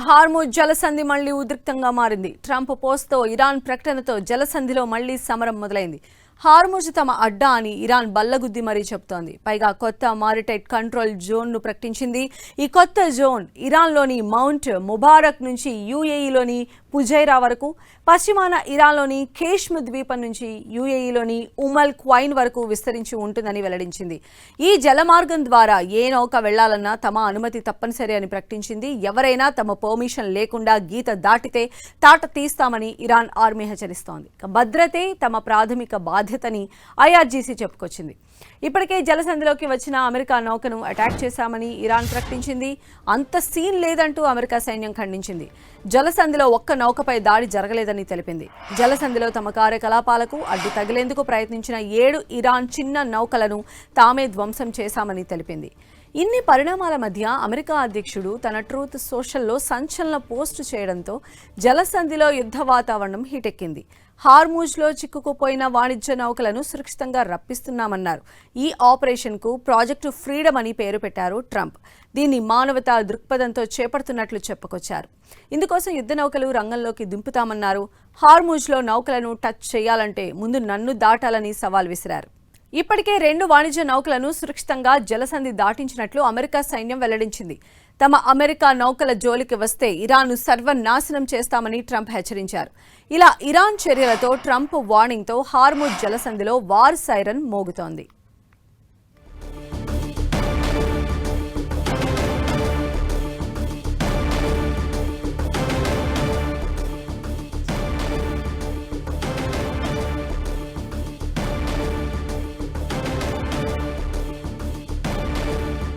Hormuz జలసంధి మళ్లీ ఉద్రిక్తంగా మారింది. ట్రంప్ పోస్ట్తో ఇరాన్ ప్రకటనతో జలసంధిలో మళ్లీ సమరం మొదలైంది. హార్ముజ్ తమ అడ్డా అని ఇరాన్ బల్లగుద్ది మరీ చెబుతోంది. పైగా కొత్త మారిటైట్ కంట్రోల్ జోన్ను ప్రకటించింది. ఈ కొత్త జోన్ ఇరాన్లోని మౌంట్ ముబారక్ నుంచి యూఏఈలోని పుజైరా వరకు, పశ్చిమాన ఇరాన్లోని కేష్మ్ ద్వీపం నుంచి యూఏఈలోని ఉమల్ క్వైన్ వరకు విస్తరించి ఉంటుందని వెల్లడించింది. ఈ జలమార్గం ద్వారా ఏ నౌక వెళ్లాలన్నా తమ అనుమతి తప్పనిసరి అని ప్రకటించింది. ఎవరైనా తమ పర్మిషన్ లేకుండా గీత దాటితే తాట తీస్తామని ఇరాన్ ఆర్మీ హెచ్చరిస్తోంది. భద్రతే తమ ప్రాథమిక బాధ్యతని ఐఆర్జీసీ చెప్పుకొచ్చింది. ఇప్పటికే జలసంధిలోకి వచ్చిన అమెరికా నౌకను అటాక్ చేశామని ఇరాన్ ప్రకటించింది. అంత సీన్ లేదంటూ అమెరికా సైన్యం ఖండించింది. జలసంధిలో ఒక్క నౌకపై దాడి జరగలేదని తెలిపింది. జలసంధిలో తమ కార్యకలాపాలకు అడ్డు తగిలేందుకు ప్రయత్నించిన 7 ఇరాన్ చిన్న నౌకలను తామే ధ్వంసం చేశామని తెలిపింది. ఇన్ని పరిణామాల మధ్య అమెరికా అధ్యక్షుడు తన ట్రూత్ సోషల్లో సంచలన పోస్టు చేయడంతో జలసంధిలో యుద్ధ వాతావరణం హీటెక్కింది. హార్ముజ్లో చిక్కుకుపోయిన వాణిజ్య నౌకలను సురక్షితంగా రప్పిస్తున్నామన్నారు. ఈ ఆపరేషన్కు ప్రాజెక్టు ఫ్రీడమ్ అని పేరు పెట్టారు ట్రంప్. దీన్ని మానవతా దృక్పథంతో చేపడుతున్నట్లు చెప్పుకొచ్చారు. ఇందుకోసం యుద్ధ నౌకలు రంగంలోకి దింపుతామన్నారు. హార్ముజ్లో నౌకలను టచ్ చేయాలంటే ముందు నన్ను దాటాలని సవాల్ విసిరారు. ఇప్పటికే 2 వాణిజ్య నౌకలను సురక్షితంగా జలసంధి దాటించినట్లు అమెరికా సైన్యం వెల్లడించింది. తమ అమెరికా నౌకల జోలికి వస్తే ఇరాన్ను సర్వనాశనం చేస్తామని ట్రంప్ హెచ్చరించారు. ఇలా ఇరాన్ చర్యలతో ట్రంప్ వార్నింగ్తో హార్ముజ్ జలసంధిలో వార్ సైరన్ మోగుతోంది.